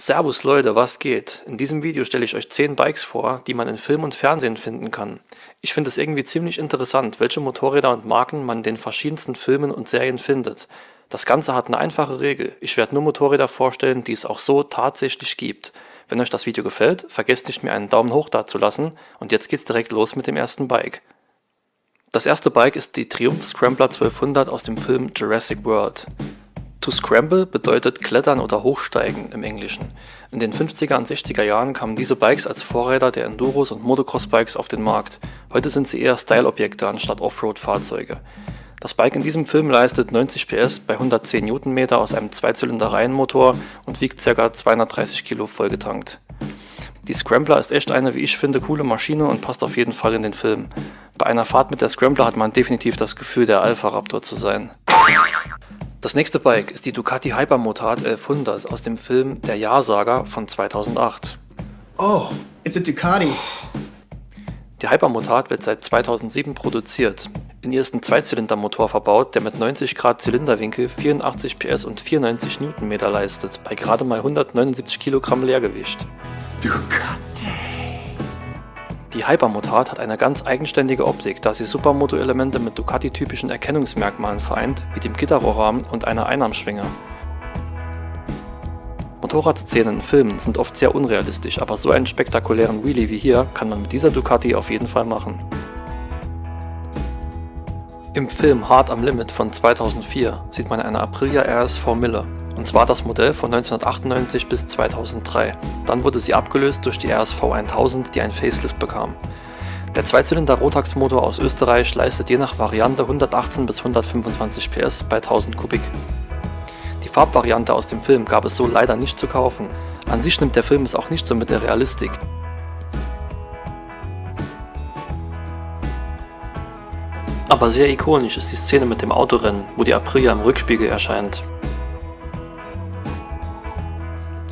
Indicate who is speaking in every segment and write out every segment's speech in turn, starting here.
Speaker 1: Servus Leute, was geht? In diesem Video stelle ich euch 10 Bikes vor, die man in Film und Fernsehen finden kann. Ich finde es irgendwie ziemlich interessant, welche Motorräder und Marken man in den verschiedensten Filmen und Serien findet. Das Ganze hat eine einfache Regel. Ich werde nur Motorräder vorstellen, die es auch so tatsächlich gibt. Wenn euch das Video gefällt, vergesst nicht, mir einen Daumen hoch dazulassen. Und jetzt geht's direkt los mit dem ersten Bike. Das erste Bike ist die Triumph Scrambler 1200 aus dem Film Jurassic World. To scramble bedeutet klettern oder hochsteigen im Englischen. In den 50er und 60er Jahren kamen diese Bikes als Vorräder der Enduros und Motocross-Bikes auf den Markt. Heute sind sie eher Style-Objekte anstatt Offroad-Fahrzeuge. Das Bike in diesem Film leistet 90 PS bei 110 Newtonmeter aus einem Zweizylinder-Reihenmotor und wiegt ca. 230 Kilo vollgetankt. Die Scrambler ist echt eine, wie ich finde, coole Maschine und passt auf jeden Fall in den Film. Bei einer Fahrt mit der Scrambler hat man definitiv das Gefühl, der Alpha Raptor zu sein. Das nächste Bike ist die Ducati Hypermotard 1100 aus dem Film Der Ja-Sager von 2008.
Speaker 2: Oh, it's a Ducati.
Speaker 1: Die Hypermotard wird seit 2007 produziert. In ihr ist ein Zweizylindermotor verbaut, der mit 90 Grad Zylinderwinkel 84 PS und 94 Newtonmeter leistet, bei gerade mal 179 Kilogramm Leergewicht.
Speaker 2: Ducati.
Speaker 1: Die Hypermotard hat eine ganz eigenständige Optik, da sie Supermoto-Elemente mit Ducati-typischen Erkennungsmerkmalen vereint, wie dem Gitterrohrrahmen und einer Einarmschwinge. Motorradszenen in Filmen sind oft sehr unrealistisch, aber so einen spektakulären Wheelie wie hier kann man mit dieser Ducati auf jeden Fall machen. Im Film Hard am Limit von 2004 sieht man eine Aprilia RS4 Mille, und zwar das Modell von 1998 bis 2003. Dann wurde sie abgelöst durch die RSV 1000, die ein Facelift bekam. Der Zweizylinder-Rotax-Motor aus Österreich leistet je nach Variante 118 bis 125 PS bei 1000 Kubik. Die Farbvariante aus dem Film gab es so leider nicht zu kaufen. An sich nimmt der Film es auch nicht so mit der Realistik. Aber sehr ikonisch ist die Szene mit dem Autorennen, wo die Aprilia im Rückspiegel erscheint.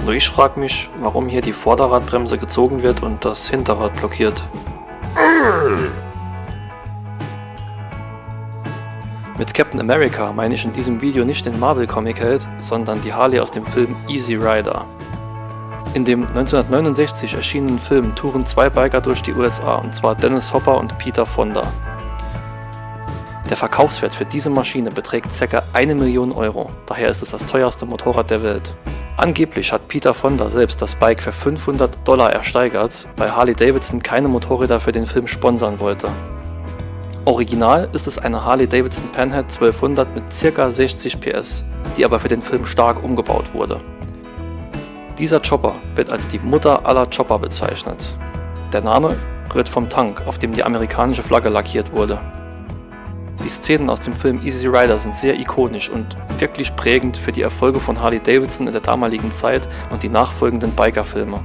Speaker 1: Nur ich frage mich, warum hier die Vorderradbremse gezogen wird und das Hinterrad blockiert. Mit Captain America meine ich in diesem Video nicht den Marvel-Comic-Held, sondern die Harley aus dem Film Easy Rider. In dem 1969 erschienenen Film touren 2 Biker durch die USA, und zwar Dennis Hopper und Peter Fonda. Der Verkaufswert für diese Maschine beträgt ca. 1 Million Euro, daher ist es das teuerste Motorrad der Welt. Angeblich hat Peter Fonda selbst das Bike für $500 ersteigert, weil Harley Davidson keine Motorräder für den Film sponsern wollte. Original ist es eine Harley Davidson Panhead 1200 mit ca. 60 PS, die aber für den Film stark umgebaut wurde. Dieser Chopper wird als die Mutter aller Chopper bezeichnet. Der Name rührt vom Tank, auf dem die amerikanische Flagge lackiert wurde. Die Szenen aus dem Film Easy Rider sind sehr ikonisch und wirklich prägend für die Erfolge von Harley Davidson in der damaligen Zeit und die nachfolgenden Biker-Filme.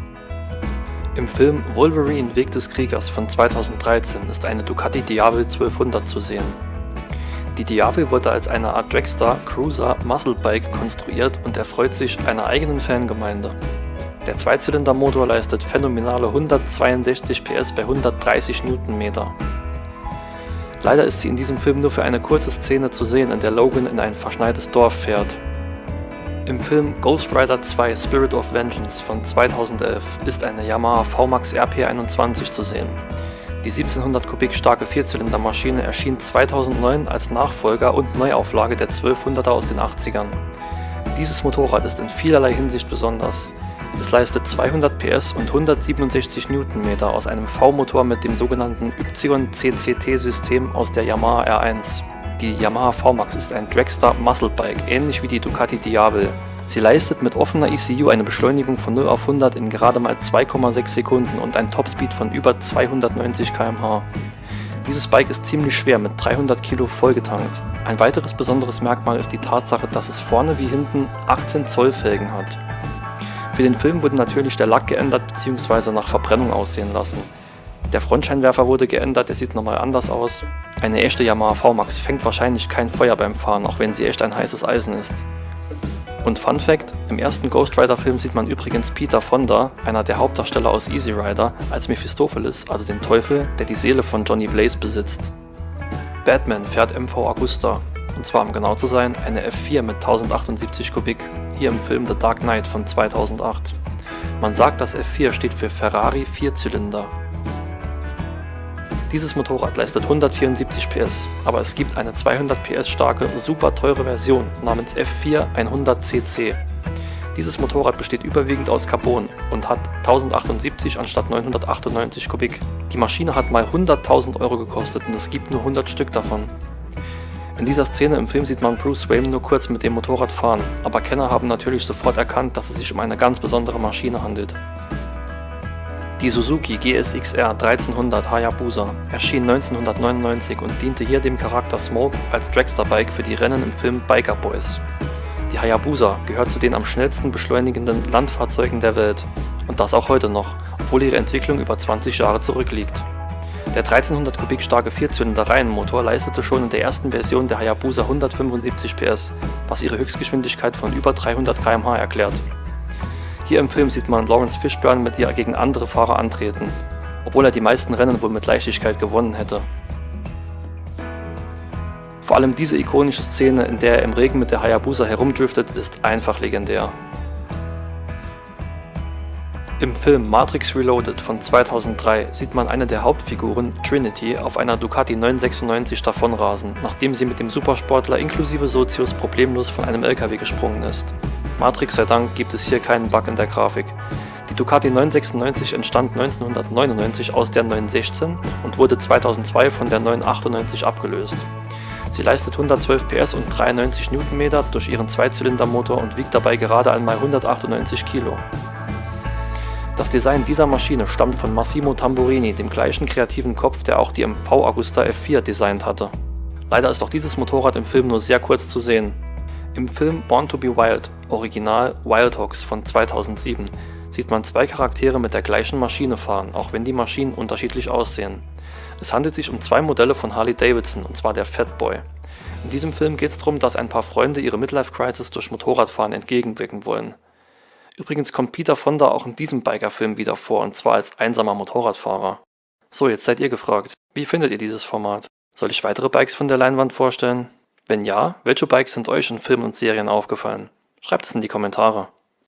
Speaker 1: Im Film Wolverine – Weg des Kriegers von 2013 ist eine Ducati Diavel 1200 zu sehen. Die Diavel wurde als eine Art Dragster Cruiser Muscle Bike konstruiert und erfreut sich einer eigenen Fangemeinde. Der Zweizylindermotor leistet phänomenale 162 PS bei 130 Newtonmeter. Leider ist sie in diesem Film nur für eine kurze Szene zu sehen, in der Logan in ein verschneites Dorf fährt. Im Film Ghost Rider 2 Spirit of Vengeance von 2011 ist eine Yamaha VMAX RP21 zu sehen. Die 1700 Kubik starke Vierzylindermaschine erschien 2009 als Nachfolger und Neuauflage der 1200er aus den 80ern. Dieses Motorrad ist in vielerlei Hinsicht besonders. Es leistet 200 PS und 167 Newtonmeter aus einem V-Motor mit dem sogenannten YCCT-System aus der Yamaha R1. Die Yamaha VMAX ist ein Dragster Muscle Bike, ähnlich wie die Ducati Diavel. Sie leistet mit offener ECU eine Beschleunigung von 0 auf 100 in gerade mal 2,6 Sekunden und ein Topspeed von über 290 km/h. Dieses Bike ist ziemlich schwer mit 300 Kilo vollgetankt. Ein weiteres besonderes Merkmal ist die Tatsache, dass es vorne wie hinten 18 Zoll Felgen hat. Für den Film wurde natürlich der Lack geändert bzw. nach Verbrennung aussehen lassen. Der Frontscheinwerfer wurde geändert, der sieht nochmal anders aus. Eine echte Yamaha VMAX fängt wahrscheinlich kein Feuer beim Fahren, auch wenn sie echt ein heißes Eisen ist. Und Fun Fact: Im ersten Ghost Rider Film sieht man übrigens Peter Fonda, einer der Hauptdarsteller aus Easy Rider, als Mephistopheles, also den Teufel, der die Seele von Johnny Blaze besitzt. Batman fährt MV Agusta, und zwar um genau zu sein eine F4 mit 1078 Kubik, hier im Film The Dark Knight von 2008. Man sagt, dass F4 steht für Ferrari Vierzylinder. Dieses Motorrad leistet 174 PS, aber es gibt eine 200 PS starke, super teure Version namens F4 100cc. Dieses Motorrad besteht überwiegend aus Carbon und hat 1078 anstatt 998 Kubik. Die Maschine hat mal 100.000 Euro gekostet und es gibt nur 100 Stück davon. In dieser Szene im Film sieht man Bruce Wayne nur kurz mit dem Motorrad fahren, aber Kenner haben natürlich sofort erkannt, dass es sich um eine ganz besondere Maschine handelt. Die Suzuki GSX-R 1300 Hayabusa erschien 1999 und diente hier dem Charakter Smoke als Dragster-Bike für die Rennen im Film Biker Boys. Die Hayabusa gehört zu den am schnellsten beschleunigenden Landfahrzeugen der Welt und das auch heute noch, obwohl ihre Entwicklung über 20 Jahre zurückliegt. Der 1300 Kubik starke Vierzylinder-Reihenmotor leistete schon in der ersten Version der Hayabusa 175 PS, was ihre Höchstgeschwindigkeit von über 300 km/h erklärt. Hier im Film sieht man Lawrence Fishburne mit ihr gegen andere Fahrer antreten, obwohl er die meisten Rennen wohl mit Leichtigkeit gewonnen hätte. Vor allem diese ikonische Szene, in der er im Regen mit der Hayabusa herumdriftet, ist einfach legendär. Im Film Matrix Reloaded von 2003 sieht man eine der Hauptfiguren, Trinity, auf einer Ducati 996 davonrasen, nachdem sie mit dem Supersportler inklusive Sozius problemlos von einem LKW gesprungen ist. Matrix sei Dank gibt es hier keinen Bug in der Grafik. Die Ducati 996 entstand 1999 aus der 916 und wurde 2002 von der 998 abgelöst. Sie leistet 112 PS und 93 Newtonmeter durch ihren Zweizylindermotor und wiegt dabei gerade einmal 198 Kilo. Das Design dieser Maschine stammt von Massimo Tamburini, dem gleichen kreativen Kopf, der auch die MV Agusta F4 designt hatte. Leider ist auch dieses Motorrad im Film nur sehr kurz zu sehen. Im Film Born to be Wild, Original Wild Hogs von 2007, sieht man zwei Charaktere mit der gleichen Maschine fahren, auch wenn die Maschinen unterschiedlich aussehen. Es handelt sich um zwei Modelle von Harley Davidson, und zwar der Fatboy. In diesem Film geht es darum, dass ein paar Freunde ihre Midlife-Crisis durch Motorradfahren entgegenwirken wollen. Übrigens kommt Peter Fonda auch in diesem Biker-Film wieder vor, und zwar als einsamer Motorradfahrer. So, jetzt seid ihr gefragt. Wie findet ihr dieses Format? Soll ich weitere Bikes von der Leinwand vorstellen? Wenn ja, welche Bikes sind euch in Filmen und Serien aufgefallen? Schreibt es in die Kommentare.